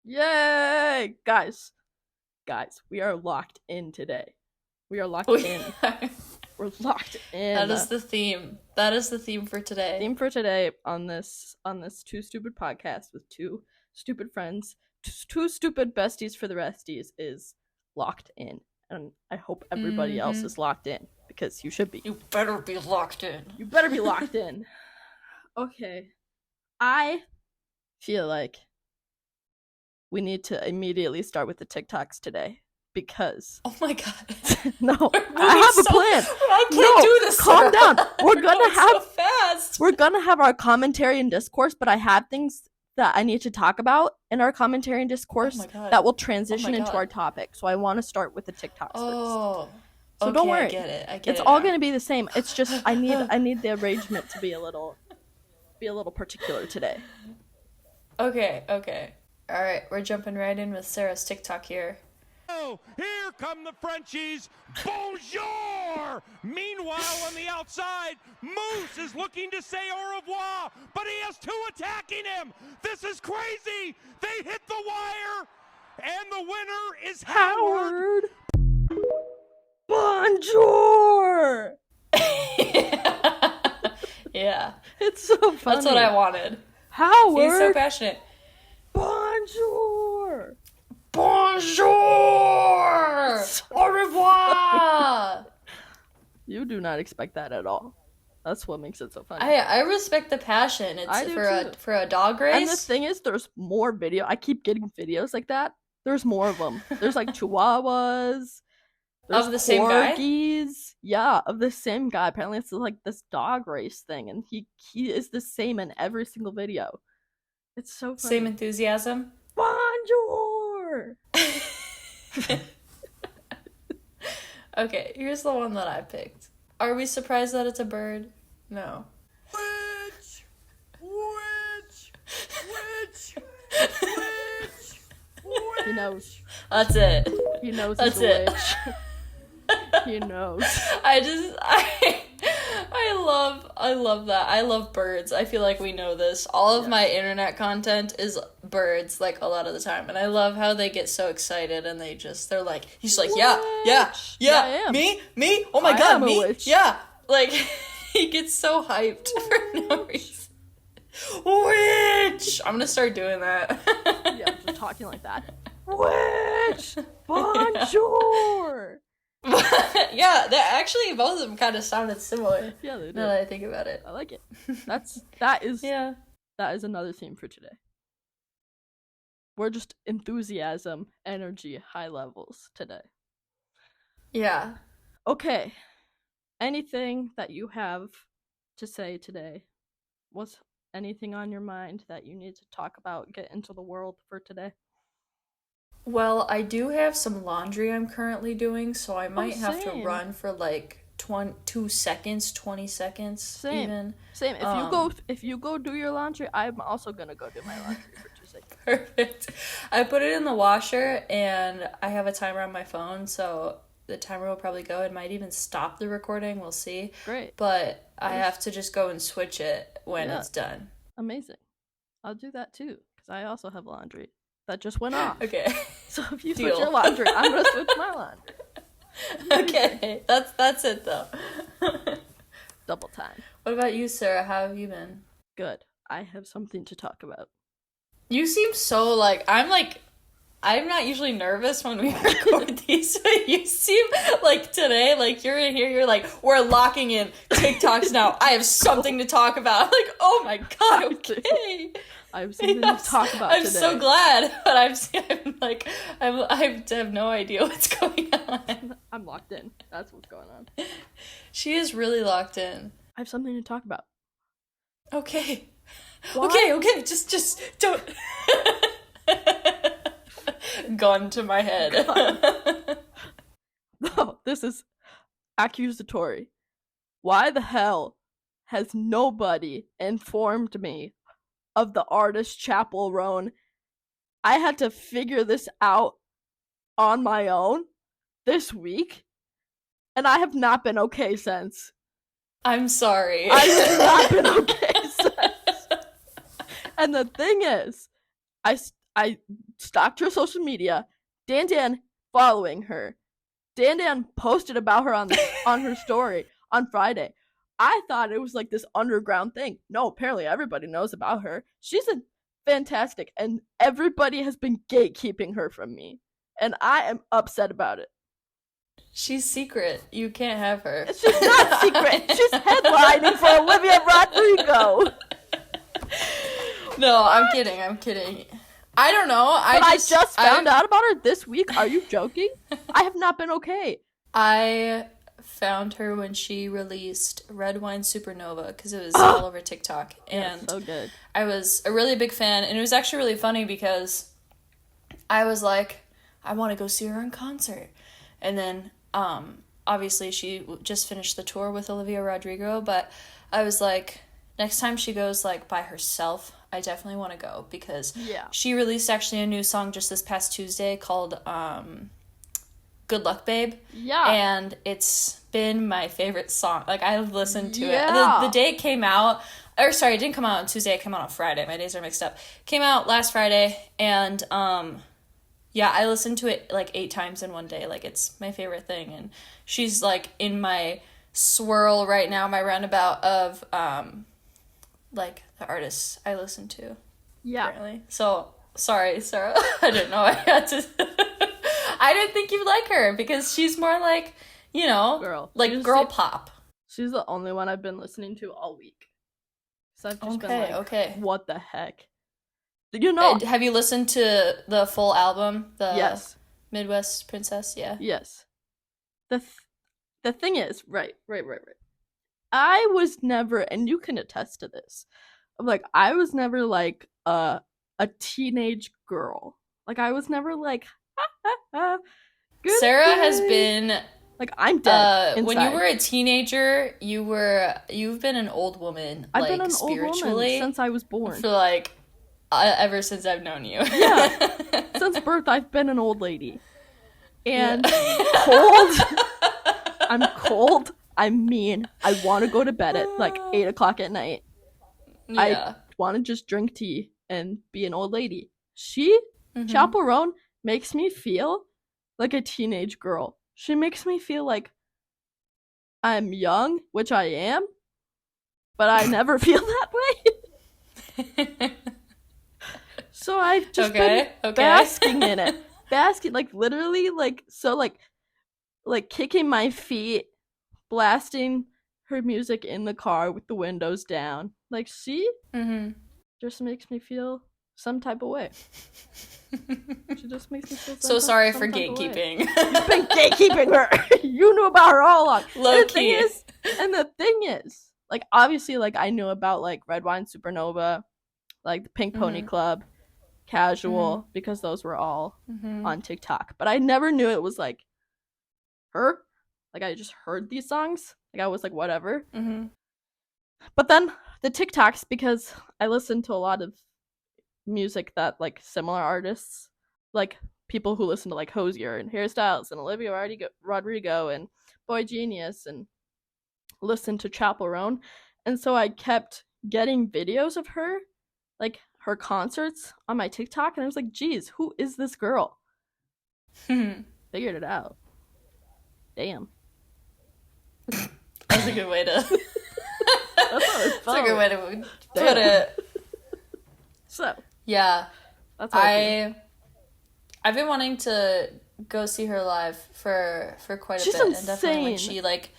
Yay! Guys, we are locked in today. We are locked in. We're locked in. That is the theme. That is the theme for today. Theme for today on this Two Stupid podcast with two stupid friends, two stupid besties for the resties is locked in. And I hope everybody else is locked in, because you should be. You better be locked in. You better be locked in. Okay. I feel like we need to immediately start with the TikToks today, because oh my god. No, I have a plan. I can't do this. Calm down. We're gonna have so fast. We're gonna have our commentary and discourse, but I have things that I need to talk about in our commentary and discourse that will transition into our topic. So I want to start with the TikToks first. So don't worry. I get it. It's all gonna be the same. It's just I need the arrangement to be a little particular today. Okay. All right, we're jumping right in with Sarah's TikTok here. Oh, here come the Frenchies. Bonjour! Meanwhile, on the outside, Moose is looking to say au revoir, but he has two attacking him. This is crazy. They hit the wire, and the winner is Howard. Bonjour! Yeah. It's so funny. That's what I wanted. Howard! He's so passionate. Bonjour! Bonjour! Au revoir! You do not expect that at all. That's what makes it so funny. I respect the passion. It's for a dog race. And the thing is, there's more video. I keep getting videos like that. There's more of them. There's like chihuahuas. There's of the same guy? Yeah, of the same guy. Apparently it's like this dog race thing, and he is the same in every single video. It's so funny. Same enthusiasm? Bonjour! Okay, here's the one that I picked. Are we surprised that it's a bird? No. Which? He knows. That's it. He knows That's he's a it. witch. He knows. I love that. I love birds. I feel like we know this. All of my internet content is birds, like, a lot of the time. And I love how they get so excited and they're like, he's like, yeah, me, oh my god, me, witch. yeah. Like, he gets so hyped for no reason. Witch! I'm gonna start doing that. Yeah, just talking like that. Witch! Bonjour! Yeah, actually both of them kind of sounded similar. Yeah, they do. Now that I think about it. I like it. That is another theme for today. We're just enthusiasm, energy, high levels today. Yeah. Okay. Anything that you have to say today? What's anything on your mind that you need to talk about, get into the world for today? Well, I do have some laundry I'm currently doing, so I might have to run for like 20 seconds. Same. Same. If you go do your laundry, I'm also gonna go do my laundry for 2 seconds. Perfect. I put it in the washer, and I have a timer on my phone, so the timer will probably go. It might even stop the recording. We'll see. Great. But I have to just go and switch it when it's done. Amazing. I'll do that too, because I also have laundry that just went off. Okay. So if you switch your laundry, I'm gonna switch my laundry. Okay. That's it though. Double time. What about you, Sarah? How have you been? Good. I have something to talk about. You seem so I'm not usually nervous when we record these, but you seem like today, like you're in here, you're like, we're locking in TikToks now. I have something to talk about. I'm like, oh my god, okay. I have something to talk about I'm today. so glad, but I have no idea what's going on. I'm locked in. That's what's going on. She is really locked in. I have something to talk about. Okay. Why? Okay, just don't. Gun to my head. No, this is accusatory. Why the hell has nobody informed me of the artist Chapel Roan? I had to figure this out on my own this week, and I have not been okay since. I'm sorry. I have not been okay since. And the thing is, I stalked her social media. Dan following her. Dan posted about her on her story on Friday. I thought it was like this underground thing. No, apparently everybody knows about her. She's a fantastic, and everybody has been gatekeeping her from me, and I am upset about it. She's secret. You can't have her. She's not secret. She's headlining for Olivia Rodrigo. No, I'm kidding. I don't know. I just found out about her this week. Are you joking? I have not been okay. I found her when she released Red Wine Supernova because it was all over TikTok. And so good. I was a really big fan, and it was actually really funny because I was like, I want to go see her in concert. And then obviously she just finished the tour with Olivia Rodrigo, but I was like, next time she goes like by herself, I definitely want to go because she released actually a new song just this past Tuesday called Good Luck Babe. Yeah. And it's been my favorite song. Like, I've listened to it. The day it came out, or sorry, it didn't come out on Tuesday, it came out on Friday. My days are mixed up. Came out last Friday, and yeah, I listened to it like 8 times in one day. Like, it's my favorite thing. And she's like in my swirl right now, my roundabout of like the artists I listen to. Yeah. Apparently. So sorry, Sarah. I didn't know I had to. I didn't think you'd like her because she's more like, you know, like girl pop. She's the only one I've been listening to all week. So I've just been like, okay. What the heck? You know? Have you listened to the full album? Yes. Midwest Princess, yeah. Yes. The thing is, right. I was never, and you can attest to this, like, I was never like a teenage girl. Like, I was never like, Sarah has been like, I'm dead when you were a teenager, you've been an old woman. I've like, been an spiritually old woman since I was born. For like ever since I've known you. Yeah. Since birth, I've been an old lady. And cold. I'm cold. I'm mean. I want to go to bed at like 8 o'clock at night. Yeah. I want to just drink tea and be an old lady. Chaperone makes me feel like a teenage girl. She makes me feel like I'm young, which I am, but I never feel that way. So I've just been basking in it. Basking, like, literally, like, so, like kicking my feet, blasting her music in the car with the windows down. Like, she just makes me feel some type of way. She just makes me feel so sorry for gatekeeping. You've been gatekeeping her. You knew about her all along. Low key. And the thing is, like, obviously, like, I knew about, like, Red Wine Supernova, like, the Pink Pony Club, Casual, because those were all on TikTok. But I never knew it was, like, her. Like, I just heard these songs. Like, I was like, whatever. But then the TikToks, because I listen to a lot of music that, like, similar artists, like people who listen to, like, Hosier and Hairstyles and Olivia Rodrigo and Boy Genius, and listen to Chaperone. And so I kept getting videos of her, like, her concerts on my TikTok, and I was like, geez, who is this girl? Figured it out. Damn. That's a good way to That's a good way to put it. So yeah, that's I've been wanting to go see her live for quite a bit. Insane. And definitely when she like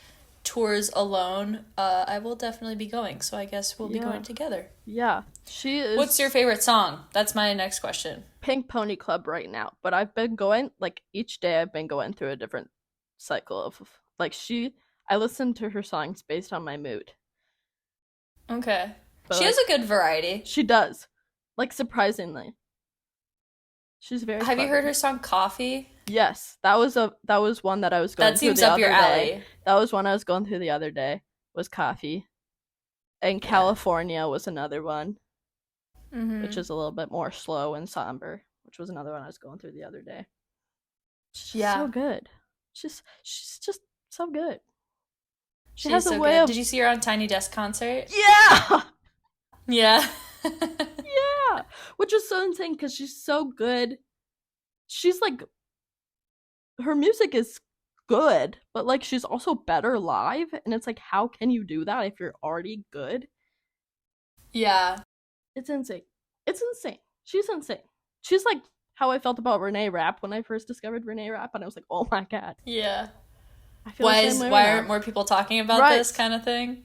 tours alone, I will definitely be going. So I guess we'll be going together. Yeah, she is. What's your favorite song? That's my next question. Pink Pony Club right now, but I've been going, like, each day I've been going through a different cycle of, like, I listen to her songs based on my mood. Okay. But she has a good variety. She does. Like, surprisingly. She's very Have you heard her song Coffee? Yes. That was one that I was going through the other day. That seems up your alley. That was one I was going through the other day, was Coffee. And California was another one, which is a little bit more slow and somber, which was another one I was going through the other day. She's so good. She's just so good. She has a way of... Did you see her on Tiny Desk concert? Yeah! Yeah. Yeah. which is so insane because she's so good. She's like, her music is good, but like she's also better live, and it's like, how can you do that if you're already good? Yeah. It's insane. It's insane. She's insane. She's like how I felt about Renee Rapp when I first discovered Renee Rapp, and I was like, oh my god. Yeah. I feel why aren't more people talking about this kind of thing?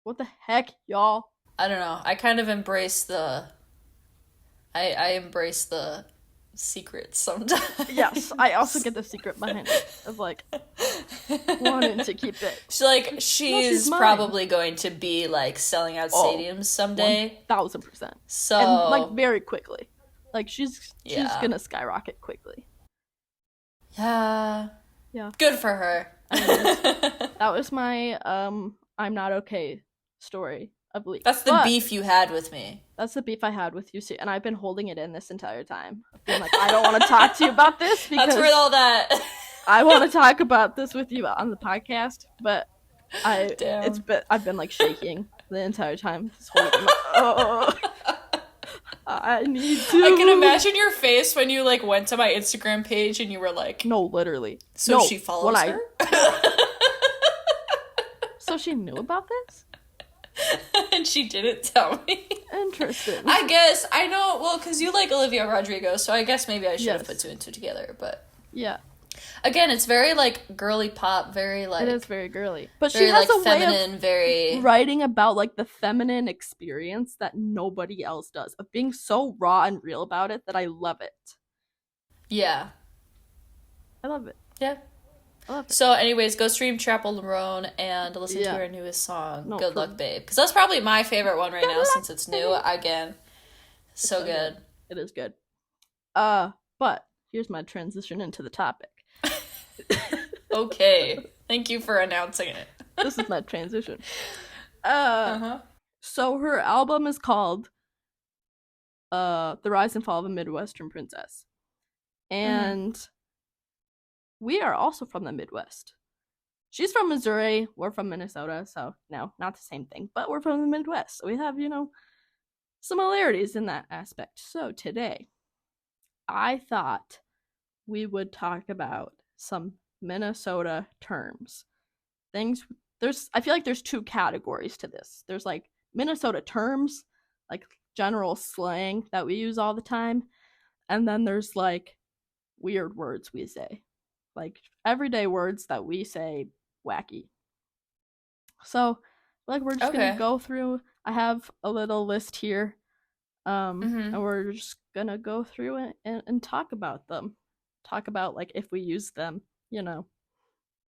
What the heck, y'all? I don't know. I kind of embrace the I embrace the secrets sometimes. Yes, I also get the secret behind it of like wanting to keep it. She's probably going to be like selling out stadiums someday. 1000%. So and like very quickly. Like she's gonna skyrocket quickly. Yeah. Yeah. Good for her. That was my I'm not okay story of the week. That's the beef you had with me. That's the beef I had with you, and I've been holding it in this entire time. Being like, I don't want to talk to you about this because that's where all that. I want to talk about this with you on the podcast, but I've been like shaking the entire time. Just holding I need to. I can imagine your face when you like went to my Instagram page and you were like, no, literally. So she follows her? So she knew about this? And she didn't tell me. Interesting. I guess, I know, well, because you like Olivia Rodrigo, so I guess maybe I should have put two and two together, but... Yeah. Again, it's very, like, girly pop, very, like... It is very girly. But very, she has like, a feminine, way of very... writing about, like, the feminine experience that nobody else does. Of being so raw and real about it that I love it. Yeah. I love it. Yeah. I love it. So, anyways, go stream Chapel Lerone and listen to her newest song, Good Luck, Babe. Because that's probably my favorite one right now since it's new. Again, so good. It is good. But here's my transition into the topic. Okay. Thank you for announcing it. This is my transition. So her album is called The Rise and Fall of a Midwestern Princess. And we are also from the Midwest. She's from Missouri, we're from Minnesota, so no, not the same thing, but we're from the Midwest. So we have, similarities in that aspect. So today, I thought we would talk about some Minnesota terms. I feel like there's two categories to this. There's like Minnesota terms, like general slang that we use all the time, and then there's like weird words we say. Like everyday words that we say wacky. So like we're just gonna go through. I have a little list here. And we're just gonna go through it and talk about them. Talk about like if we use them,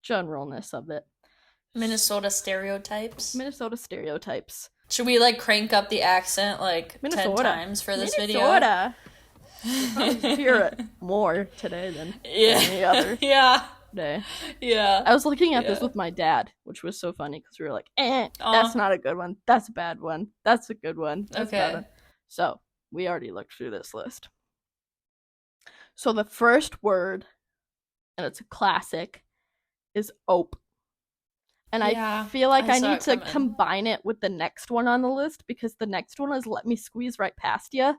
generalness of it. Minnesota stereotypes. Should we like crank up the accent like 10 times for this video? Minnesota. I'll hear it more today than any other day. Yeah. I was looking at this with my dad, which was so funny because we were like, that's not a good one. That's a bad one. That's a good one. That's a bad one. So we already looked through this list. So the first word, and it's a classic, is ope. And I feel like I need to combine it with the next one on the list because the next one is let me squeeze right past you.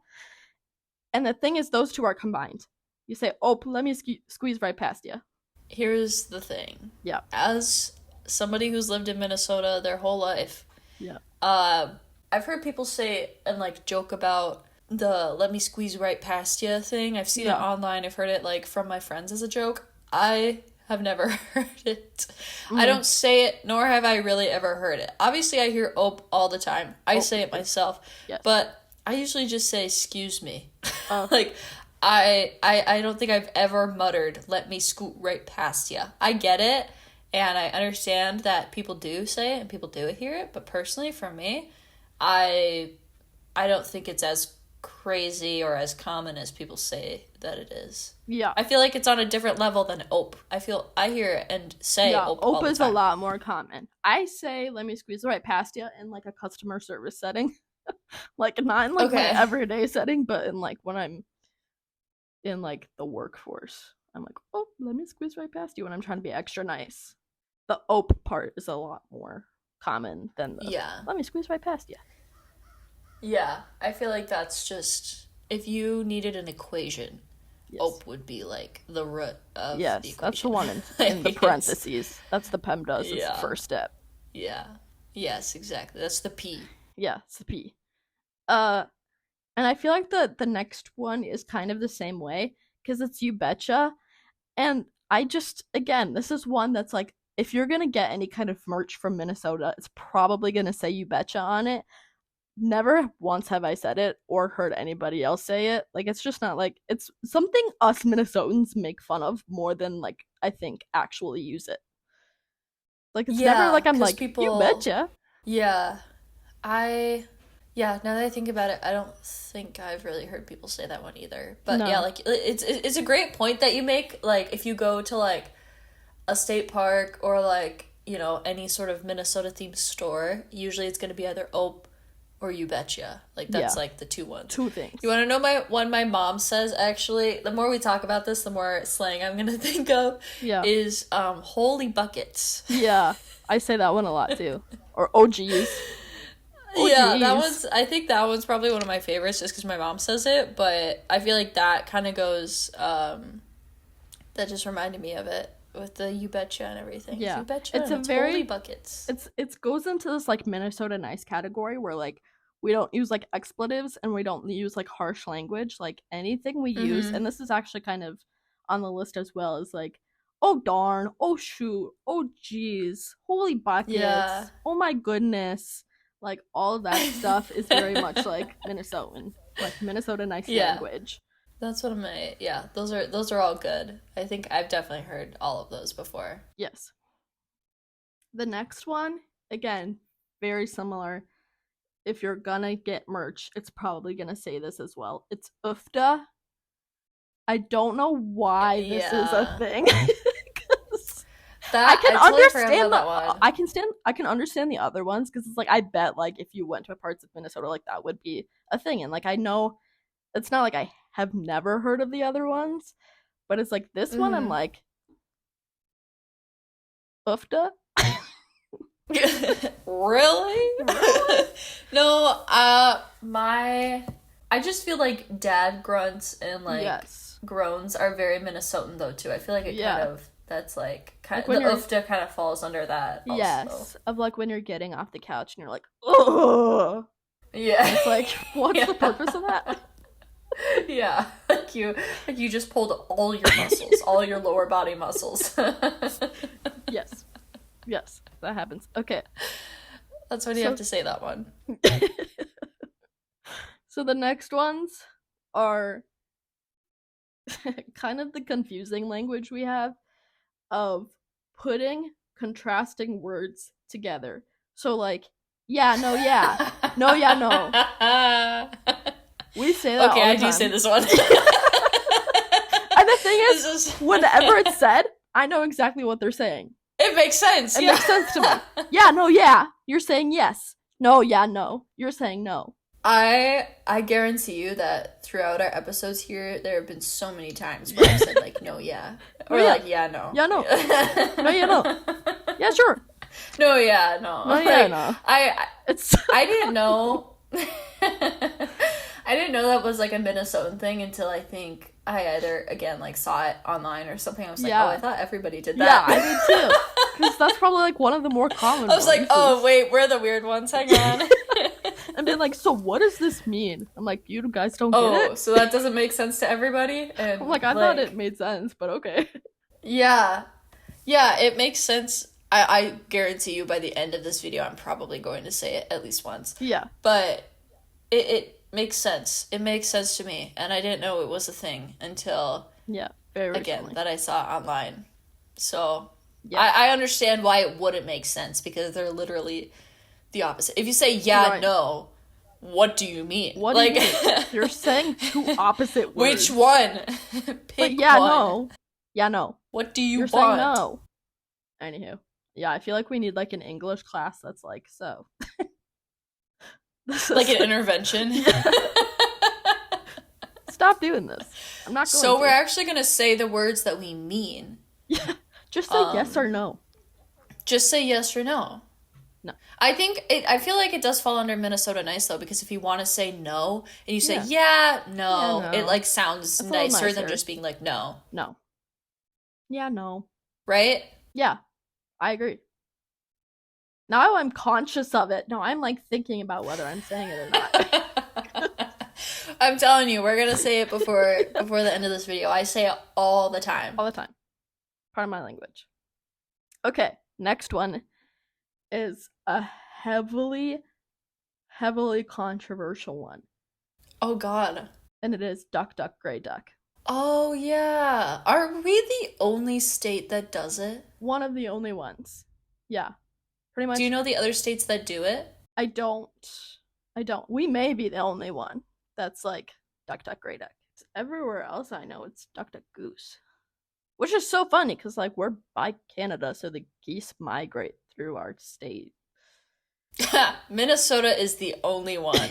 And the thing is, those two are combined. You say, "Oh, let me squeeze right past you." Here's the thing. Yeah. As somebody who's lived in Minnesota their whole life, I've heard people say and like joke about the "let me squeeze right past you" thing. I've seen it online. I've heard it like from my friends as a joke. I have never heard it. I don't say it, nor have I really ever heard it. Obviously, I hear "ope" all the time. I say it myself, but I usually just say "excuse me." Like, I don't think I've ever muttered, "let me scoot right past ya." I get it, and I understand that people do say it and people do hear it, but personally, for me, I don't think it's as crazy or as common as people say that it is. Yeah. I feel like it's on a different level than ope. I hear it and say ope all the time. Ope is a lot more common. I say, "let me squeeze right past you" in like a customer service setting. Like not in like my everyday setting, but in like when I'm in like the workforce. I'm like, "Oh, let me squeeze right past you" when I'm trying to be extra nice. The ope part is a lot more common than the let me squeeze right past you. Yeah, I feel like that's just if you needed an equation, Yes. ope would be like the root of the Yes, equation. that's the one in the parentheses. That's the PEMDAS. It's Yeah. the first step. Yeah. Yes, exactly. That's the P. Yeah, it's the P. And I feel like the next one is kind of the same way because it's you betcha. And I just, again, this is one that's like, if you're gonna get any kind of merch from Minnesota, it's probably gonna say you betcha on it. Never once have I said it or heard anybody else say it. Like, it's just not like, it's something us Minnesotans make fun of more than like I think actually use it. Like, it's never like I'm like, people, you betcha. Yeah. Now that I think about it, I don't think I've really heard people say that one either. But No. yeah, like it's a great point that you make. Like, if you go to like a state park or like, you know, any sort of Minnesota themed store, usually it's gonna be either ope or you betcha. Like, that's like the two ones. Two things. You want to know one my mom says, actually? The more we talk about this, the more slang I'm gonna think of. Yeah. Is holy buckets. Yeah, I say that one a lot too. Or oh geez. Oh, yeah, geez. I think that one's probably one of my favorites just because my mom says it, but I feel like that kind of goes, that just reminded me of it with the you betcha and everything. Yeah. You betcha, It's and a very- holy buckets. It goes into this like Minnesota nice category where like we don't use like expletives and we don't use like harsh language. Like anything we use, Mhm. and this is actually kind of on the list as well, is like, oh darn, oh shoot, oh geez, holy buckets, Yeah. oh my goodness. Like all of that stuff is very much like Minnesotan, like Minnesota nice Yeah. language. That's what those are all good. I think I've definitely heard all of those before. Yes. The next one, again, very similar. If you're gonna get merch, it's probably gonna say this as well. It's UFTA. I don't know why this is a Yeah. thing. 'Cause That I can totally forgot understand about that one. I can understand the other ones because it's like I bet like if you went to parts of Minnesota like that would be a thing, and like I know it's not like I have never heard of the other ones, but it's like this one I'm Mhm. like UFTA. Really? No, I just feel like dad grunts and like Yes. groans are very Minnesotan though too. I feel like it Yeah. kind of that's like kind Like of when the you're- UFTA kind of falls under that. Also. Yes, of like when you're getting off the couch and you're like, ugh. Yeah. It's like, what's Yeah. the purpose of that? Yeah. Like you just pulled all your muscles, all your lower body muscles. Yes. Yes, that happens. Okay. That's when you So- have to say that one. So the next ones are kind of the confusing language we have of putting contrasting words together. So like, yeah, no, yeah. No, yeah, no. We say that Okay, all the I do time. say this one. And the thing is, This is- whenever it's said, I know exactly what they're saying. It makes sense. It yeah. makes sense to me. Yeah, no, yeah. You're saying yes. No, yeah, no. You're saying no. I guarantee you that throughout our episodes here, there have been so many times where I've said like no, yeah, or yeah. like yeah, no, Yeah, no. No, yeah, no. Yeah, sure. no, yeah, no, No, yeah, Like, no. I didn't know. I didn't know that was like a Minnesotan thing until I think I either again like saw it online or something. I was like, Yeah. oh, I thought everybody did Yeah, that. I did too. Because that's probably like one of the more common I was like, ones oh is- wait, we're the weird ones. Hang on. And been like, so what does this mean? I'm like, you guys don't get Oh, it? so that doesn't make sense to everybody. And I'm like, I thought it made sense, but okay. Yeah, it makes sense. I guarantee you by the end of this video, I'm probably going to say it at least once. Yeah. But it makes sense. It makes sense to me, and I didn't know it was a thing until Yeah. Very again recently. that I saw it online. So Yeah. I understand why it wouldn't make sense because they're literally the opposite. If you say yeah, Right. no, what do you mean? What do you mean? You're saying two opposite words. Which one? Pick But yeah, one. no. Yeah, no. What do you You're want? saying no. Anywho. Yeah, I feel like we need like an English class that's like, so. This Like is- an intervention. Stop doing this. I'm not going So to. we're actually gonna say the words that we mean. Yeah. Just say yes or no. Just say yes or no. No. I feel like it does fall under Minnesota nice though, because if you want to say no and you say no, Yeah, no. it like sounds That's a little nicer than nicer. just being like no. No. Yeah, no. Right? Yeah, I agree. Now I'm conscious of it. No, I'm like thinking about whether I'm saying it or not. I'm telling you, we're gonna say it before the end of this video. I say it all the time. All the time. Part of my language. Okay, next one is a heavily controversial one. Oh god. And it is duck, duck, gray duck. Oh yeah. Are we the only state that does it? One of the only ones. Yeah. Pretty much. Do you know the other states that do it? I don't. We may be the only one that's like duck, duck, gray duck. Everywhere else I know it's duck, duck, goose. Which is so funny because like we're by Canada, so the geese migrate through our state. Minnesota is the only one.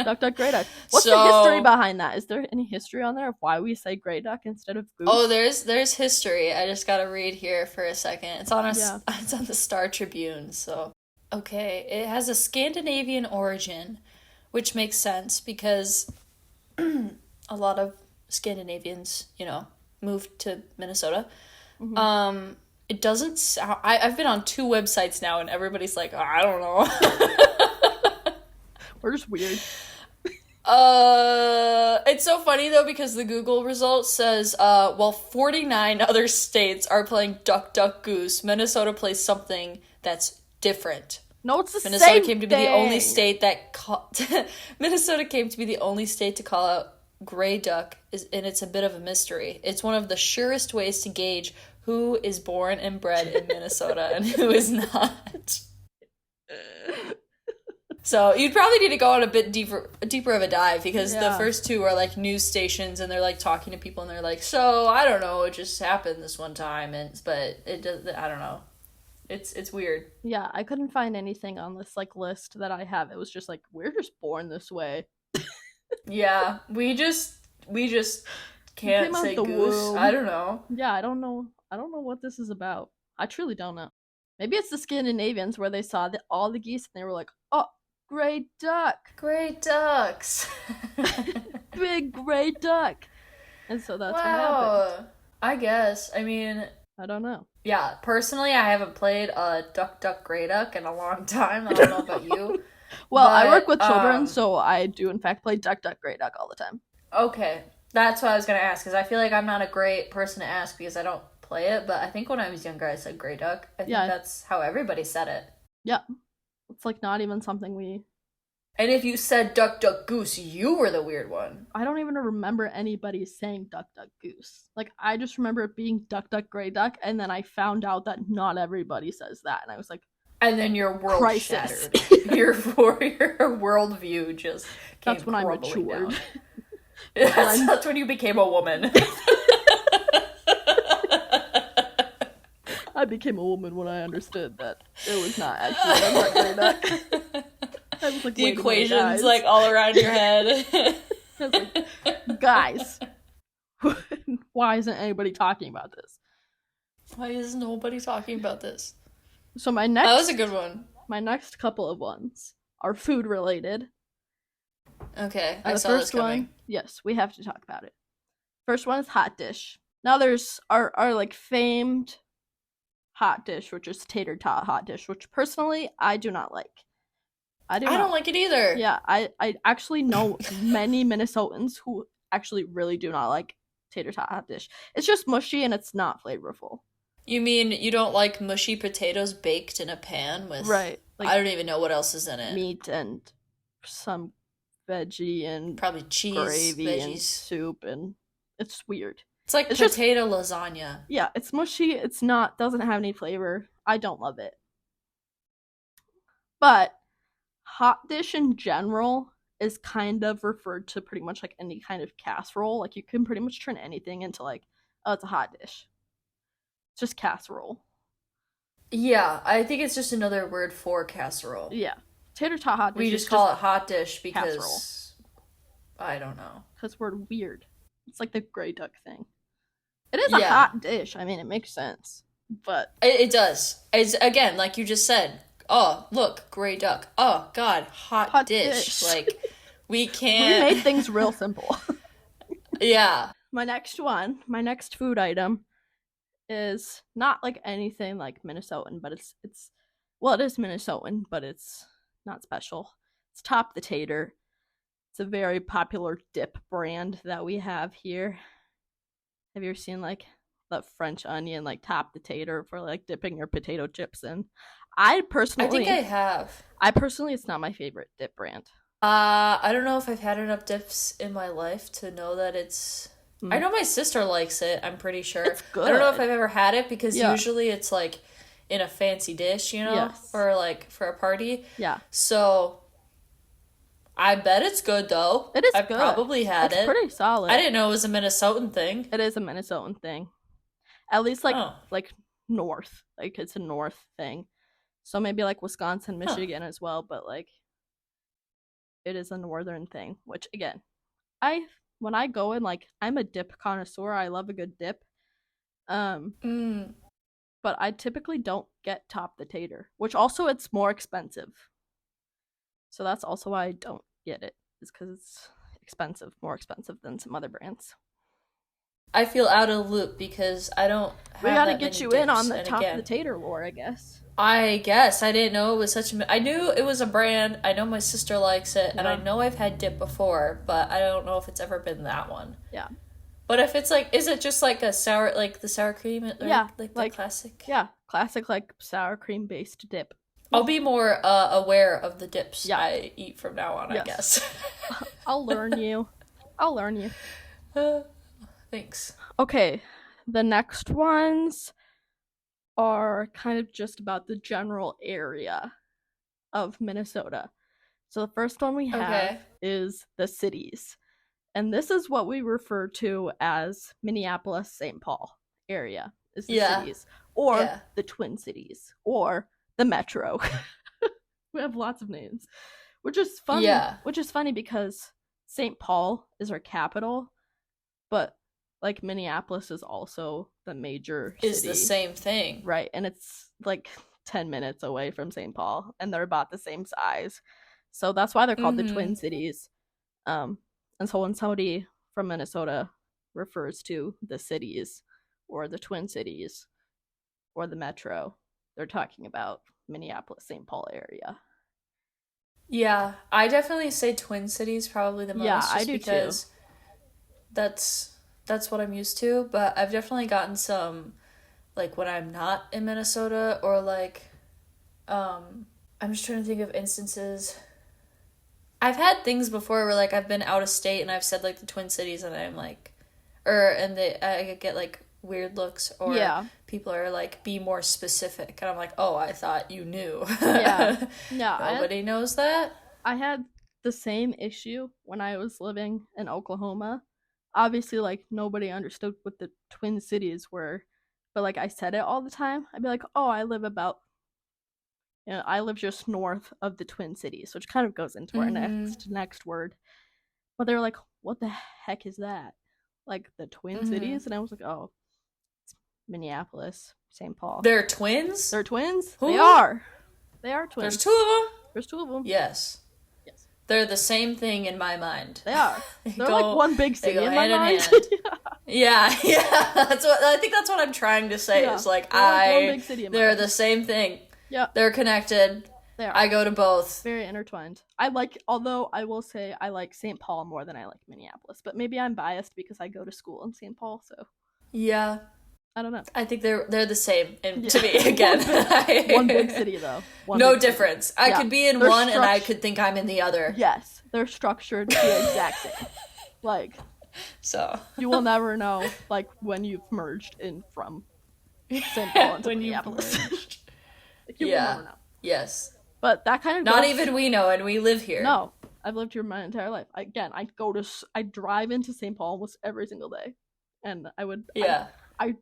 Duck, duck, gray duck. What's the history behind that? Is there any history on there of why we say gray duck instead of goose? Oh, there's history. I just gotta read here for a second. It's on it's on the Star Tribune. So okay, it has a Scandinavian origin, which makes sense because a lot of Scandinavians, moved to Minnesota. Mm-hmm. It doesn't sound. I've been on 2 websites now, and everybody's like, oh, I don't know. We're just weird. It's so funny though because the Google result says, while 49 other states are playing Duck Duck Goose, Minnesota plays something that's different. No, it's the Minnesota same came to be thing. the only state that Minnesota came to be the only state to call out gray duck, and it's a bit of a mystery. It's one of the surest ways to gauge who is born and bred in Minnesota and who is not. So you'd probably need to go on a bit deeper of a dive because the first 2 are like news stations and they're like talking to people and they're like, so I don't know, it just happened this one time, but it does. I don't know. It's weird. Yeah, I couldn't find anything on this like list that I have. It was just like we're just born this way. Yeah, we just can't say goose. Womb. I don't know. Yeah, I don't know what this is about. I truly don't know. Maybe it's the Scandinavians where they saw all the geese and they were like, oh, gray duck. Gray ducks. Big gray duck. And so that's what happened. I guess. I mean, I don't know. Yeah, personally, I haven't played Duck Duck Gray Duck in a long time. I don't know about you. Well, I work with children, so I do in fact play Duck Duck Gray Duck all the time. Okay, that's what I was going to ask, because I feel like I'm not a great person to ask because I don't play it, but I think when I was younger I said Gray Duck. I think that's how everybody said it. Yeah. It's like not even something we... And if you said Duck Duck Goose, you were the weird one. I don't even remember anybody saying Duck Duck Goose. Like, I just remember it being Duck Duck Gray Duck, and then I found out that not everybody says that, and I was like, and then your world shattered. your worldview just came That's when I matured. Down. That's when you became a woman. I became a woman when I understood that it was not actually Duck Duck Gray Duck. I was like, the equations like all around your head. I was like, guys, why isn't anybody talking about this? Why is nobody talking about this? So that was a good one. My next couple of ones are food related. Okay, I saw this coming. Yes, we have to talk about it. First one is hot dish. Now there's our like famed hot dish, which is tater tot hot dish, which personally I do not like. I don't like it either. Yeah, I actually know many Minnesotans who actually really do not like tater tot hot dish. It's just mushy and it's not flavorful. You mean you don't like mushy potatoes baked in a pan with... Right. Like, I don't even know what else is in it. Meat and some veggie and... probably cheese, gravy veggies. And soup, and it's weird. It's like potato lasagna. Yeah, it's mushy. It's not... doesn't have any flavor. I don't love it. But hot dish in general is kind of referred to pretty much like any kind of casserole. Like, you can pretty much turn anything into like, oh, it's a hot dish. It's just casserole. Yeah, I think it's just another word for casserole. Yeah. Tater tot hot dish. We just call it hot dish because... casserole. I don't know. Because we're weird. It's like the gray duck thing. It is a hot dish. I mean, it makes sense. But It does. It's again, like you just said. Oh, look, gray duck. Oh God, hot dish. Like we we can't. made things real simple. Yeah. My next food item is not like anything like Minnesotan, but it's well, it is Minnesotan, but it's not special. It's Top the Tater. It's a very popular dip brand that we have here. Have you ever seen like the French onion like Top the Tater for like dipping your potato chips in? I I think I personally have. it's not my favorite dip brand. I don't know if I've had enough dips in my life to know that it's. I Mm. know my sister likes it. I'm pretty sure. It's I don't know if good. I've ever had it because Yeah. usually it's like in a fancy dish, you know, Yes. or like for a party. Yeah. So I bet it's good though. It is I've good. probably had It's it. pretty solid. I didn't know it was a Minnesotan thing. It is a Minnesotan thing. At least like Oh, north. Like it's a north thing. So maybe like Wisconsin, huh. Michigan as well, but like it is a northern thing, which again, I when I go in like I'm a dip connoisseur. I love a good dip. Um Mm. but I typically don't get Top the Tater, which also it's more expensive. So that's also why I don't get it. Is cuz it's expensive, more expensive than some other brands. I feel out of the loop because I don't We have got to that get many you dips. in on the And Top again, the Tater lore, I guess. I guess I didn't know it was such a. I knew it was a brand. I know my sister likes it, and I Yeah. know I've had dip before, but I don't know if it's ever been that one. Yeah. But if it's like, is it just like a sour, like the sour cream? Or Yeah, like the like- classic. Yeah, classic like sour cream based dip. I'll be more aware of the dips Yeah. I eat from now on. I Yes. guess. I'll learn you. I'll learn you. Thanks. Okay, the next ones are kind of just about the general area of Minnesota. So the first one we have Okay. is the cities. And this is what we refer to as Minneapolis, St. Paul area is the Yeah. cities. Or Yeah. the Twin Cities. Or the Metro. We have lots of names. Which is funny. Yeah. Which is funny because St. Paul is our capital, but like Minneapolis is also the major Is city. the same thing. Right, and it's like 10 minutes away from St. Paul, and they're about the same size. So that's why they're called the Twin Cities. And so when somebody from Minnesota refers to the cities or the Twin Cities or the Metro, they're talking about Minneapolis, St. Paul area. Yeah, I definitely say Twin Cities probably the most. Yeah, just I do because that's what I'm used to. But I've definitely gotten some, like when I'm not in Minnesota or like, I'm just trying to think of instances. I've had things before where like I've been out of state and I've said like the Twin Cities and I'm like, I get like weird looks or Yeah. people are like, be more specific, and I'm like, oh, I thought you knew. Yeah. Yeah, Nobody knows that. I had the same issue when I was living in Oklahoma. Obviously, like, nobody understood what the Twin Cities were, but, like, I said it all the time. I'd be like, oh, I live just north of the Twin Cities, which kind of goes into our next word. But they were like, what the heck is that? Like, the Twin Cities? And I was like, oh, it's Minneapolis, St. Paul. They're twins? They're twins? Who? They are. They are twins. There's two of them? There's two of them. Yes. Yes. They're the same thing in my mind. They are. They're go- like one big city go in my hand in mind. hand. Yeah. I think that's what I'm trying to say. Yeah, Is like they're like one big city in my they're mind. the same thing. Yeah. They're connected. They are. I go to both. Very intertwined. Although I will say I like St. Paul more than I like Minneapolis, but maybe I'm biased because I go to school in St. Paul, so Yeah. I don't know. I think they're the same Yeah. to me again. One big city though. No difference. I Yeah. could be in They're one and I struct- could think I'm in the other. Yes, they're structured the exact same. Like So you will never know like when you've merged in from St. Paul into When you've Minneapolis. Like, you will Yeah. never know. Yes. But that kind of Not goes- even we know, and we live here. No, I've lived here my entire life. Again, I drive into St. Paul almost every single day, and Yeah. I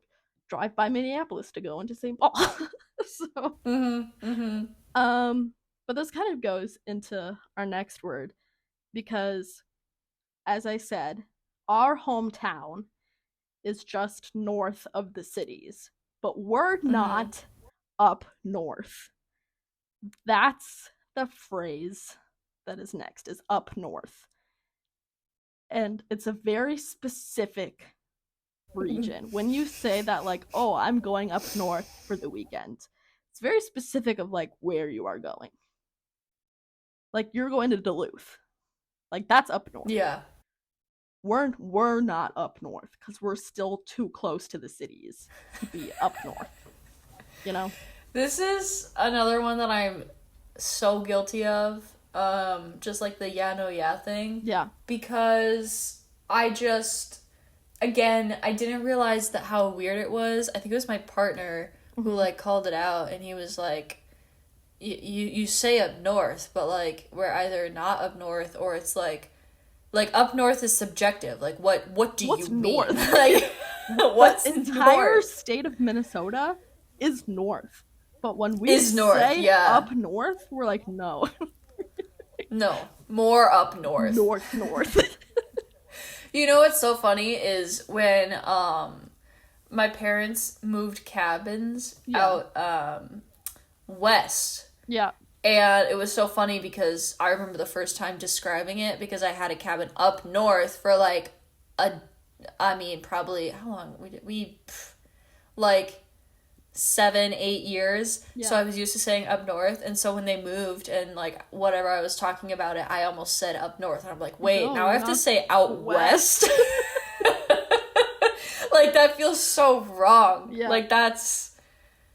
drive by Minneapolis to go into St. Paul. So, but this kind of goes into our next word because, as I said, our hometown is just north of the cities. but we're not up north. That's the phrase that is next, is up north. And it's a very specific region. When you say that, like, oh, I'm going up north for the weekend, it's very specific of, like, where you are going. Like, you're going to Duluth. Like, that's up north. Yeah. We're not up north, because we're still too close to the cities to be up north. You know? This is another one that I'm so guilty of. Just like the yeah, no, yeah thing. Yeah. Because I just, again, I didn't realize that how weird it was. I think it was my partner who, like, called it out, and he was like, you say up north, but, like, we're either not up north, or it's like up north is subjective. Like, what do What's you mean? north? Like, what's the entire north? state of Minnesota is north. But when we Is north, say yeah. up north, we're like, no. No, more up north. North. You know what's so funny is when my parents moved cabins out west. Yeah. And it was so funny because I remember the first time describing it, because I had a cabin up north for like probably how long we like 7-8 years. Yeah. So I was used to saying up north, and so when they moved and like whatever I was talking about it, I almost said up north, and I'm like, wait, No, now I have to say out west. Like, that feels so wrong. Yeah. Like, that's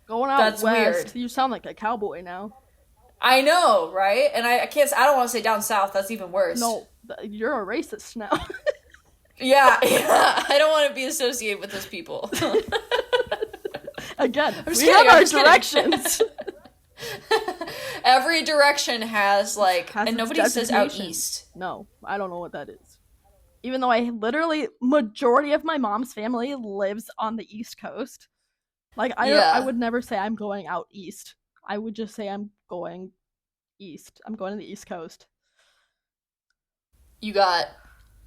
Going out That's west, weird. you sound like a cowboy now. I know, right? And I don't want to say down south. That's even worse. No, you're a racist now. Yeah. I don't want to be associated with those people. Again, we kidding, have I'm our just kidding. directions. Every direction has, like, Has and its nobody says out designation. east. No, I don't know what that is. Even though I literally, majority of my mom's family lives on the East Coast. Like, I would never say I'm going out east. I would just say I'm going east. I'm going to the East Coast. You got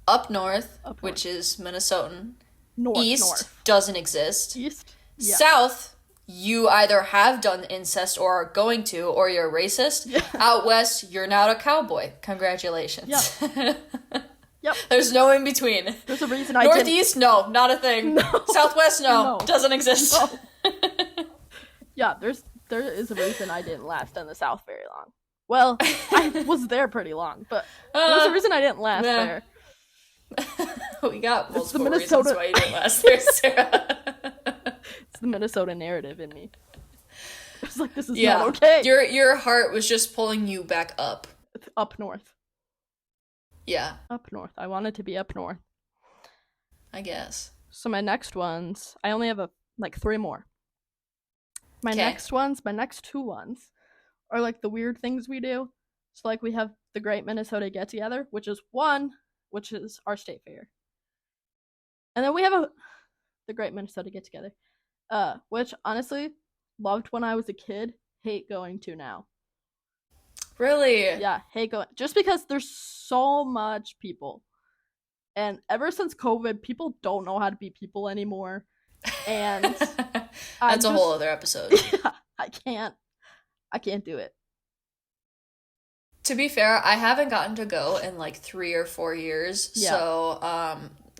up north, Up north. which is Minnesotan. North, East north. doesn't exist. East? Yeah. South, you either have done incest or are going to, or you're racist. Yeah. Out west, you're not a cowboy. Congratulations. Yeah. Yep. There's no in between. There's a reason I didn't... Northeast, no, not a thing. No. Southwest, no, No. doesn't exist. No. Yeah, there is a reason I didn't last in the South very long. Well, I was there pretty long, but there's a reason I didn't last yeah. there. We got multiple the reasons Minnesota- why you didn't last there, Sarah. It's the Minnesota narrative in me. It's like, this is Yeah, not okay. your heart was just pulling you back up. It's up north. Yeah, Up north. I wanted to be up north. I guess. So my next ones, I only have like 3 more. My 'Kay. next 2 ones are like the weird things we do. So like we have the Great Minnesota Get Together, which is our state fair. And then we have the Great Minnesota Get Together, which honestly loved when I was a kid, hate going to now. Really? Yeah, hate going, just because there's so much people. And ever since COVID, people don't know how to be people anymore. And That's a whole other episode. Yeah, I can't do it. To be fair, I haven't gotten to go in like 3 or 4 years, Yeah. so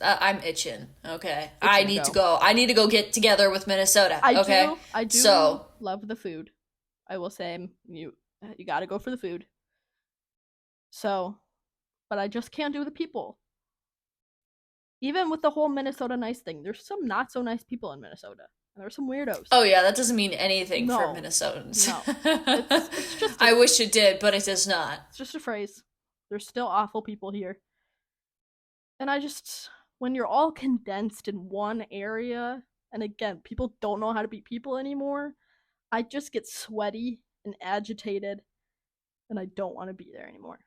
I'm itching. Okay, Itching I to need go. to go. I need to go get together with Minnesota. Okay, I do So- love the food. I will say you got to go for the food. So, but I just can't do the people. Even with the whole Minnesota nice thing, there's some not so nice people in Minnesota. And there's some weirdos. Oh yeah, that doesn't mean anything for No. Minnesotans. No. It's just I wish it did, but it does not. It's just a phrase. There's still awful people here. And when you're all condensed in one area, and again, people don't know how to be people anymore, I just get sweaty and agitated, and I don't want to be there anymore.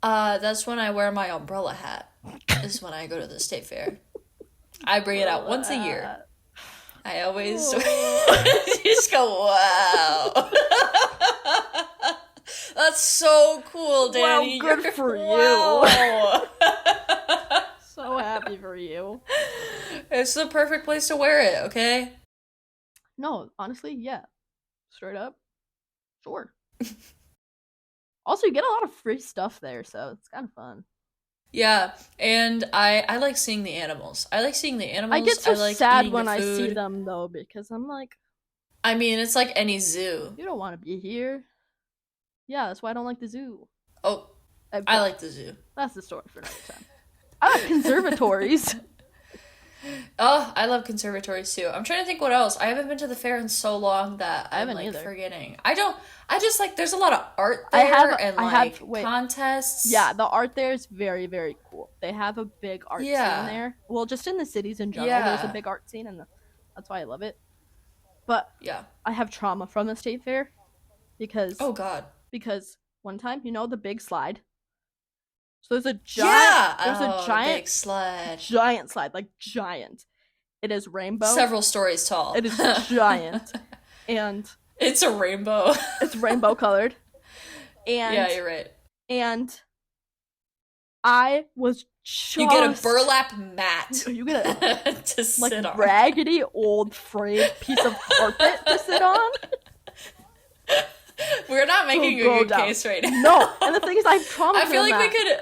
That's when I wear my umbrella hat. Is when I go to the state fair. I bring it out once a year. I always just go, wow. That's so cool, Danny. Well, good for you. Wow. So happy for you. It's the perfect place to wear it, okay? No, honestly, yeah. Straight up. Sure. Also, you get a lot of free stuff there, so it's kind of fun. Yeah, and I like seeing the animals. I like seeing the animals. I get so like sad eating when the I see food. them, though, because I'm like, I mean, it's like any zoo. you don't want to be here. Yeah, that's why I don't like the zoo. Oh, I like the zoo. That's the story for another time. I like conservatories. Oh, I love conservatories too. I'm trying to think what else. I haven't been to the fair in so long that I'm haven't like either. forgetting. I just like there's a lot of art there and contests. Yeah, the art there is very, very cool. They have a big art scene there. Well, just in the cities in general, there's a big art scene, and that's why I love it. But yeah, I have trauma from the state fair because oh god, because one time, the big slide. So there's a giant, big slide, giant slide, like giant. It is rainbow, several stories tall. It is giant, and it's a rainbow. It's rainbow colored, and yeah, you're right. And I was just... You get a burlap mat. You get a to sit on. Raggedy old frayed piece of carpet to sit on. We're not making a good case right now. No, and the thing is, I have trauma. I feel like we could.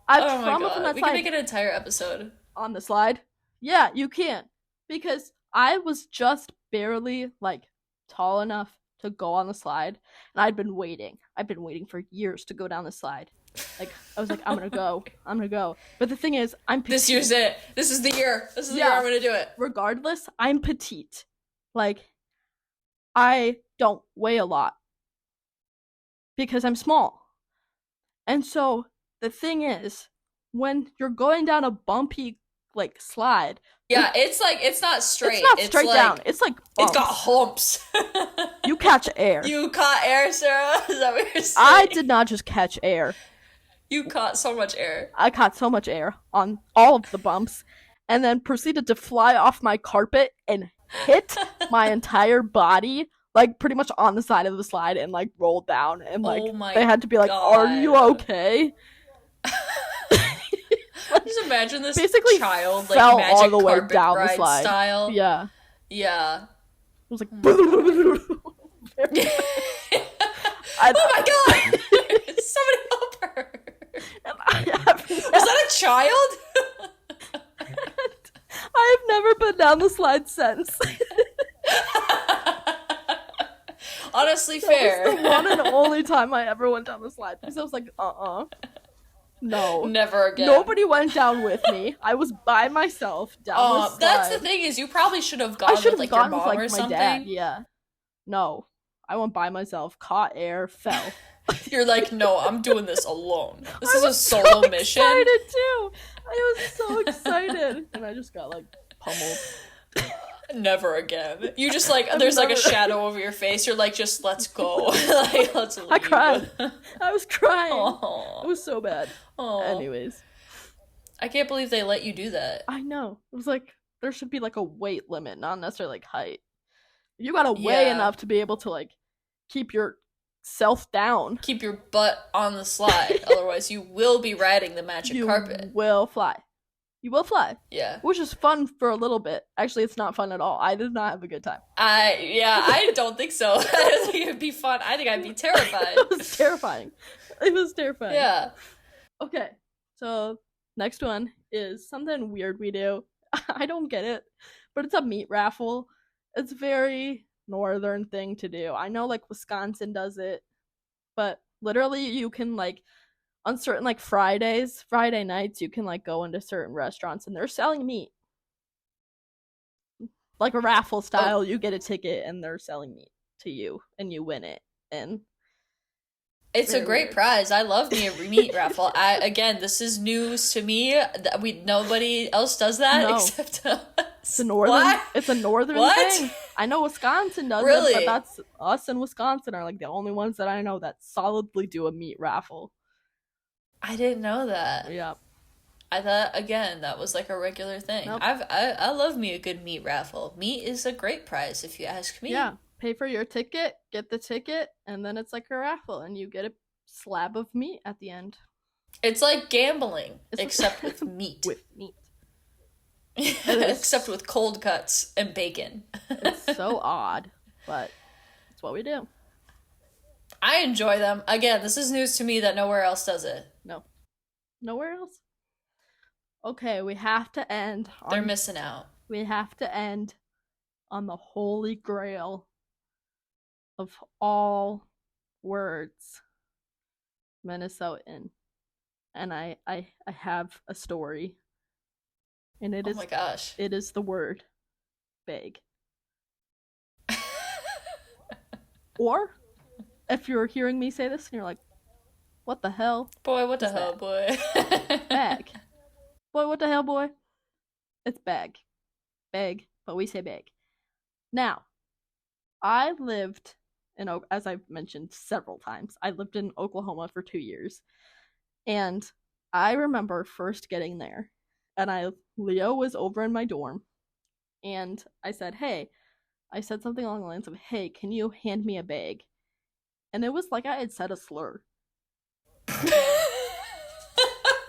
I've trauma from that slide. We can make an entire episode on the slide. Yeah, you can, because I was just barely tall enough to go on the slide, and I'd been waiting. I've been waiting for years to go down the slide. I was like, I'm gonna go. But the thing is, I'm petite. This year's it. This is the year. This is the year I'm gonna do it. Regardless, I'm petite. I don't weigh a lot because I'm small. And so the thing is, when you're going down a bumpy slide, yeah, it's not straight. It's not straight down. It's bumps. It's got humps. You catch air. You caught air, Sarah? Is that what you're saying? I did not just catch air. You caught so much air. I caught so much air on all of the bumps, and then proceeded to fly off my carpet and hit my entire body, pretty much on the side of the slide, and roll down, and they had to be like, God. Are you okay? Just imagine this basically child fell magic all the way carpet down ride the slide style. Yeah it was like oh my god. Somebody help her. Was that a child? I've never been down the slide since. Honestly, fair. That was the one and only time I ever went down the slide, because I was like, no, never again. Nobody went down with me. I was by myself down the slide. That's the thing, is you probably should have gone with your mom or something. My dad, yeah. No, I went by myself, caught air, fell. You're like, no, I'm doing this alone. This is a solo mission. I was so excited too. I was so excited, and I just got pummeled. Never again. You just there's a shadow over your face. You're like, just let's go. Let's leave. I cried. I was crying. Aww. It was so bad. Aww. Anyways, I can't believe they let you do that. I know. It was there should be a weight limit, not necessarily height. You gotta weigh enough to be able to keep yourself down. Keep your butt on the slide. Otherwise, you will be riding the magic carpet. You will fly. You will fly. Yeah. Which is fun for a little bit. Actually, it's not fun at all. I did not have a good time. I don't think so. I don't think it'd be fun. I think I'd be terrified. It was terrifying. Yeah. Okay. So, next one is something weird we do. I don't get it, but it's a meat raffle. It's a very northern thing to do. I know Wisconsin does it, but literally you can on certain Friday nights, you can go into certain restaurants and they're selling meat. A raffle style, you get a ticket and they're selling meat to you and you win it. And it's a great prize. I love me a meat raffle. Again, this is news to me. Nobody else does that except us. It's a northern. It's a northern thing. I know Wisconsin does it, but that's us and Wisconsin are the only ones that I know that solidly do a meat raffle. I didn't know that. Yeah. I thought, again, that was a regular thing. Nope. I love me a good meat raffle. Meat is a great prize, if you ask me. Yeah. Pay for your ticket, get the ticket, and then it's a raffle, and you get a slab of meat at the end. It's like gambling, except with meat. With meat. Except with cold cuts and bacon. It's so odd, but it's what we do. I enjoy them. Again, this is news to me that nowhere else does it. No. Nowhere else? Okay, we have to end. They're missing out. We have to end on the holy grail of all words, Minnesotan. And I have a story. And it is, oh my gosh. It is the word big. Or if you're hearing me say this and you're like, what the hell? Boy, what the hell, boy? Bag. Boy, what the hell, boy? It's bag. Bag, but we say bag. Now, I lived in, as I've mentioned several times, I lived in Oklahoma for 2 years. And I remember first getting there, and Leo was over in my dorm, and I said something along the lines of, hey, can you hand me a bag? And it was like I had said a slur.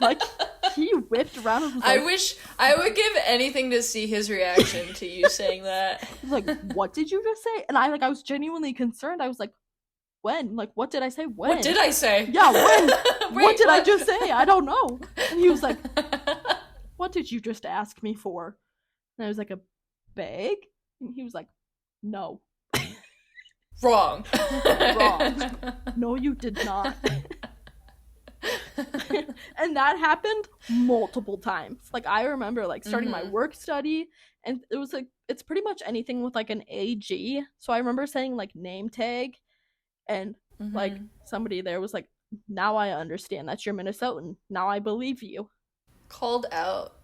Like, he whipped around and was like, I wish I would give anything to see his reaction to you saying that. He was like, what did you just say? And I was genuinely concerned. I was like, when? Like, what did I say? When? What did I say? Yeah, when? Wait, what did I just say? I don't know. And he was like, what did you just ask me for? And I was like, a bag? And he was like, no. Wrong. Wrong. No, you did not. And that happened multiple times. Like, I remember, like, starting my work study, and it was, like, it's pretty much anything with, like, an AG. So I remember saying, like, name tag, and, like, somebody there was like, now I understand that you're Minnesotan. Now I believe you. Called out.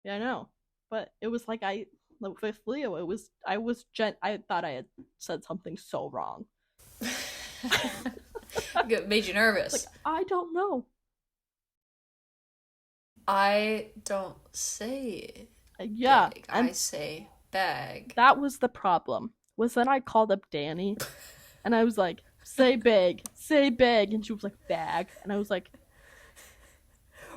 Yeah, I know. But it was like, with Leo, I thought I had said something so wrong. It made you nervous. Like, I don't know. I don't say yeah, bag. I say bag. That was the problem. Was then I called up Danny, and I was like, say bag, and she was like, bag, and I was like,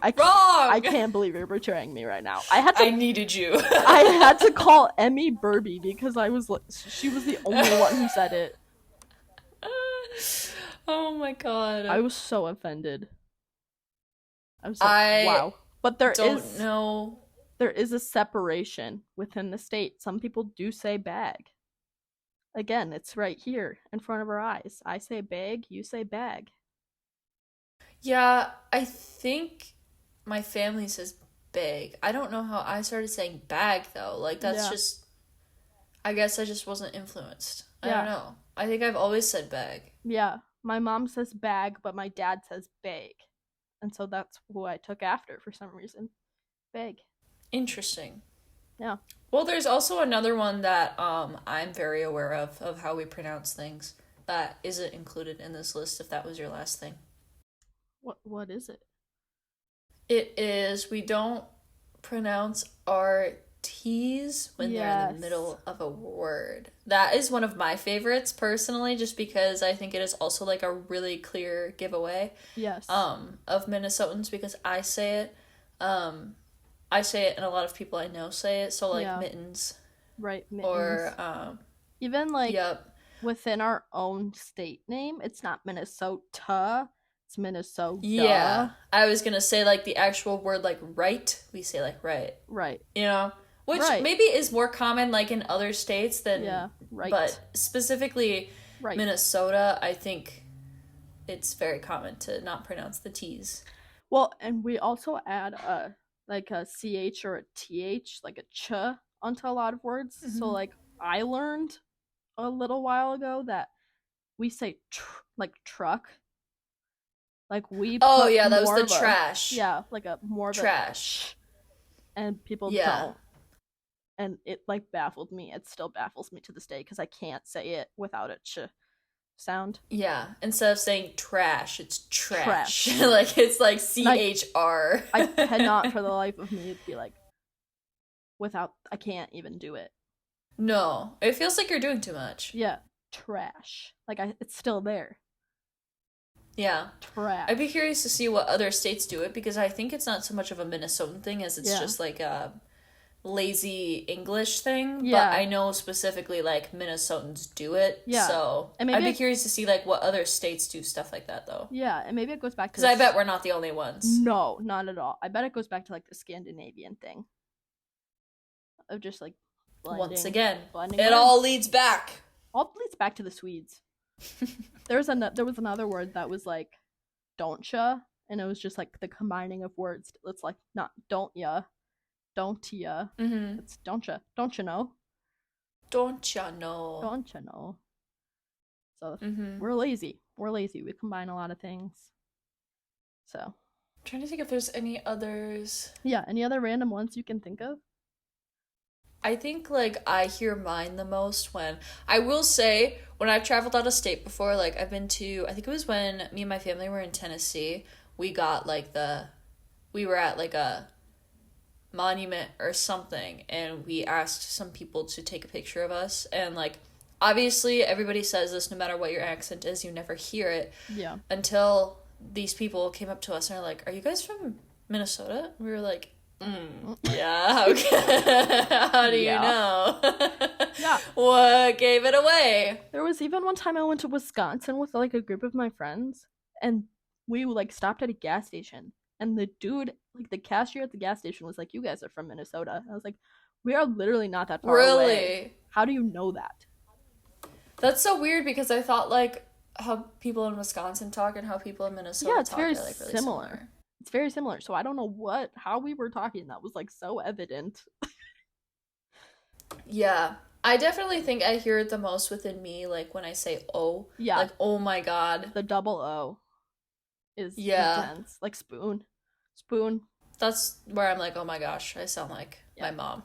Wrong! I can't believe you're betraying me right now. I needed you. I had to call Emmy Burby because she was the only one who said it. Oh my god. I was so offended. I was like, wow. But there is a separation within the state. Some people do say bag. Again, it's right here in front of our eyes. I say bag, you say bag. Yeah, I think my family says bag. I don't know how I started saying bag, though. Like, that's just... I guess I just wasn't influenced. I don't know. I think I've always said bag. Yeah, my mom says bag, but my dad says bag. And so that's who I took after for some reason. Bag. Interesting. Yeah. Well, there's also another one that I'm very aware of how we pronounce things that isn't included in this list, if that was your last thing. What is it? It is, we don't pronounce our T's when they're in the middle of a word. That is one of my favorites, personally, just because I think it is also, like, a really clear giveaway. Yes. Of Minnesotans, because I say it. I say it, and a lot of people I know say it, so, like, mittens. Right, mittens. Or, even, like, within our own state name, it's not Minnesota, it's Minnesota. Yeah. I was gonna say, like, the actual word, like, right, we say, like, right. Right. You know? Which maybe is more common, like, in other states than... right. But specifically Minnesota, I think it's very common to not pronounce the T's. Well, and we also add a CH or a TH, like a ch, onto a lot of words. Mm-hmm. So, like, I learned a little while ago that we say like truck. Like, we that was the trash. Like a more of trash. And people don't. And it, like, baffled me. It still baffles me to this day because I can't say it without a ch sound. Yeah. Instead of saying trash, it's trash. Like, it's like CHR. I cannot for the life of me be like, I can't even do it. No. It feels like you're doing too much. Yeah. Trash. Like, it's still there. Yeah. Trash. I'd be curious to see what other states do it, because I think it's not so much of a Minnesotan thing as it's just like a lazy English thing. Yeah. But I know specifically like Minnesotans do it. Yeah. So And maybe I'd be curious to see like what other states do stuff like that though. Yeah, and maybe it goes back to Because I bet we're not the only ones. No, not at all. I bet it goes back to like the Scandinavian thing of just like blending, Once again, blending it words. all leads back. All leads back to the Swedes. There was another word that was like don't ya, and it was just like the combining of words. It's like not don't ya, don't ya. Mm-hmm. It's don't ya know, Don't ya know? don't ya know. So Mm-hmm. we're lazy. We're lazy. We combine a lot of things. So I'm trying to think if there's any others. yeah, any other random ones you can think of? I think like I hear mine the most when I will say when I've traveled out of state before, like I've been to, I think it was when me and my family were in Tennessee, we were at like a monument or something, and we asked some people to take a picture of us, and like obviously everybody says this, no matter what your accent is, you never hear it. Yeah. Until these people came up to us and are like, "Are you guys from Minnesota?" We were like, yeah, okay. How do you know? Yeah. What gave it away? There was even one time I went to Wisconsin with like a group of my friends, and we like stopped at a gas station, and the dude, like the cashier at the gas station, was like, "You guys are from Minnesota." I was like, "We are literally not that far away. Really? How do you know that?" That's so weird, because I thought like how people in Wisconsin talk and how people in Minnesota it's talk very are like really similar. It's very similar. So I don't know how we were talking. That was like so evident. Yeah. I definitely think I hear it the most within me, like when I say "oh." Yeah. Like, oh my god. The double O is Yeah. intense. Like spoon. That's where I'm like, oh my gosh, I sound like my mom.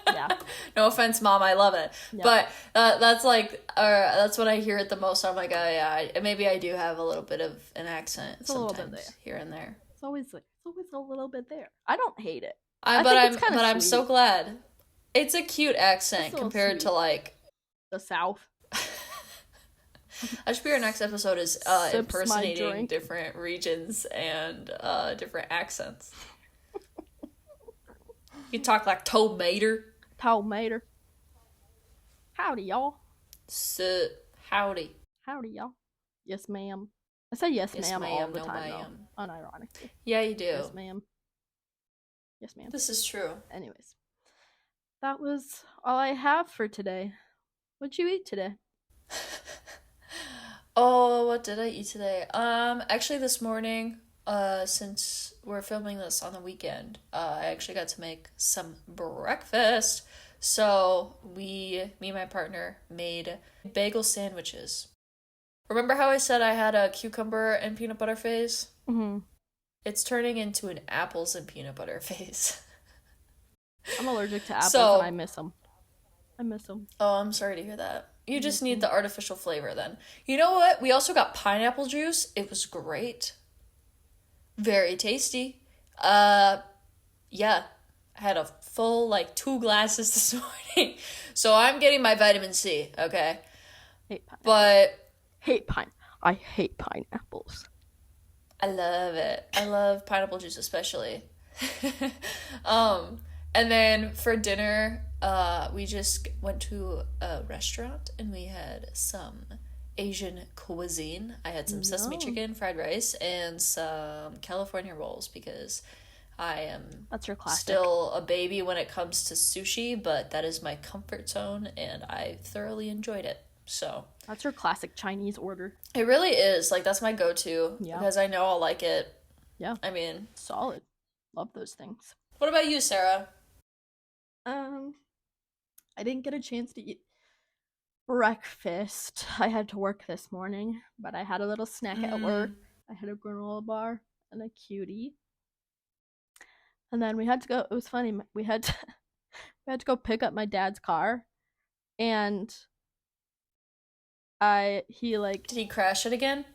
Yeah. No offense, Mom, I love it. Yeah. But that's like, that's when I hear it the most. I'm like, oh yeah, maybe I do have a little bit of an accent It's a little bit sometimes there. here and there. It's always a little bit there. I don't hate it. But think it's kinda I'm so sweet. glad. It's a cute accent It's so compared to sweet. like. The South. That should be our next episode, is Sips my impersonating drink. different regions and different accents. You talk like tomater. Tomater. Howdy, y'all. So, howdy. Howdy, y'all. Yes, ma'am. I say yes, Yes, ma'am, all ma'am, the no, time, ma'am. though. Unironically. Yeah, you do. Yes, ma'am. Yes, ma'am. This is true. Anyways, that was all I have for today. What'd you eat today? Oh, what did I eat today? Actually this morning, since we're filming this on the weekend, I actually got to make some breakfast. So me and my partner made bagel sandwiches. Remember how I said I had a cucumber and peanut butter phase? Mm-hmm. It's turning into an apples and peanut butter phase. I'm allergic to apples So- and I miss them. Oh, I'm sorry to hear that. You just need the artificial flavor then. You know what? We also got pineapple juice. It was great. Very tasty. Yeah. I had a full, 2 glasses this morning. So I'm getting my vitamin C, okay? Hate pineapple. But I hate pineapples. I love it. I love pineapple juice especially. And then for dinner, we just went to a restaurant and we had some Asian cuisine. I had some sesame Yum. chicken, fried rice, and some California rolls because I am That's your classic. still a baby when it comes to sushi, but that is my comfort zone and I thoroughly enjoyed it. So That's your classic Chinese order. it really is. That's my go-to Yeah. because I know I'll like it. Yeah. I mean, Solid. Love those things. what about you, Sarah? I didn't get a chance to eat breakfast. I had to work this morning, but I had a little snack at work. I had a granola bar and a cutie. And then we had to go, it was funny, we had to go pick up my dad's car, and Did he crash it again?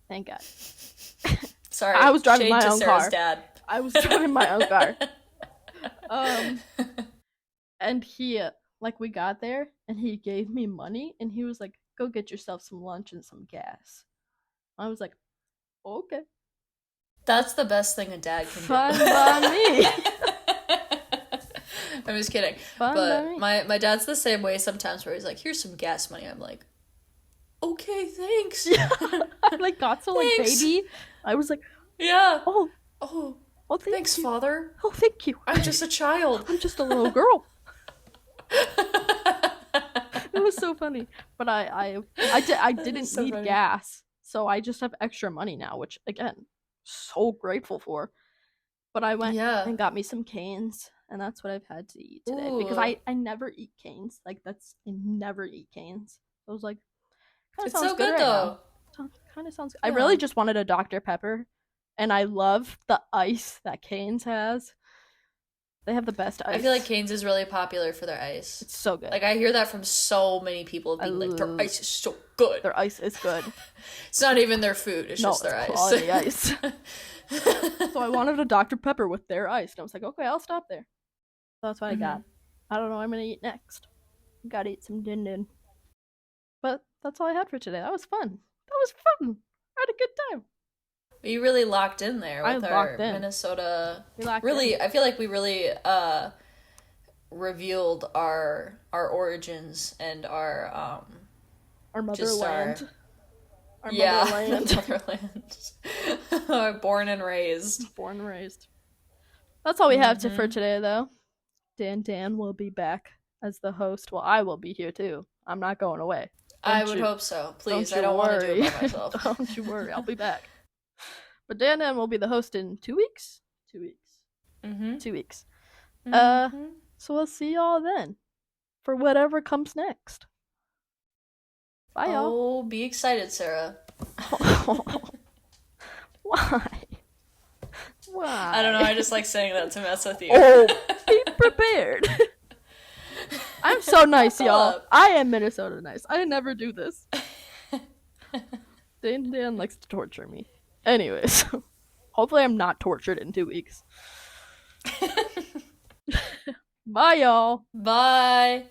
thank God. Sorry. I was driving shade my to own Sarah's car. dad. I was driving my own car. And he, we got there, and he gave me money, and he was like, go get yourself some lunch and some gas. I was like, okay. That's the best thing a dad can Fine do. by me. I'm just kidding. Fine by But me. my dad's the same way sometimes where he's like, here's some gas money. I'm like, okay, thanks. I like got so like Thanks. baby. I was like, Yeah. oh, Oh, thank thanks, you. Father. Oh, thank you. I'm just a child. I'm just a little girl. It was so funny, but I didn't so need funny. gas, so I just have extra money now, which again, so grateful for. But I went Yeah. and got me some canes, and that's what I've had to eat today because Ooh. I never eat canes. Like I never eat canes. I was like, kind of It's sounds so good good right though. now. Kind of sounds. I Yeah. really just wanted a Dr. Pepper, and I love the ice that Cane's has. They have the best ice. I feel like Cane's is really popular for their ice. it's so good. Like I hear that from so many people being like, their ice is so good. Their ice is good. It's not even their food, it's No, just their it's ice. quality ice. So I wanted a Dr. Pepper with their ice, and I was like, okay, I'll stop there. So that's what I got. I don't know what I'm gonna eat next. Gotta eat some din din. But that's all I had for today. That was fun. That was fun. I had a good time. We really locked in there I with our locked in. Minnesota. We locked Really, in. I feel like we really revealed our origins and our Our just motherland. Our yeah, motherland. motherland. Born and raised. Born and raised. That's all we have for today, though. Dan will be back as the host. Well, I will be here too. I'm not going away. I Don't would you- hope so. Please, don't I you don't want to do worry. it by myself. Don't you worry, I'll be back. But Dan will be the host in 2 weeks. 2 weeks. Mm-hmm. 2 weeks. Mm-hmm. So we'll see y'all then for whatever comes next. Bye, y'all. Oh, be excited, Sarah. Why? Why? I don't know. I just like saying that to mess with you. Oh, be prepared. I'm so nice, Buckle y'all. up. I am Minnesota nice. I never do this. Dan likes to torture me. Anyways, hopefully I'm not tortured in 2 weeks. Bye, y'all. Bye.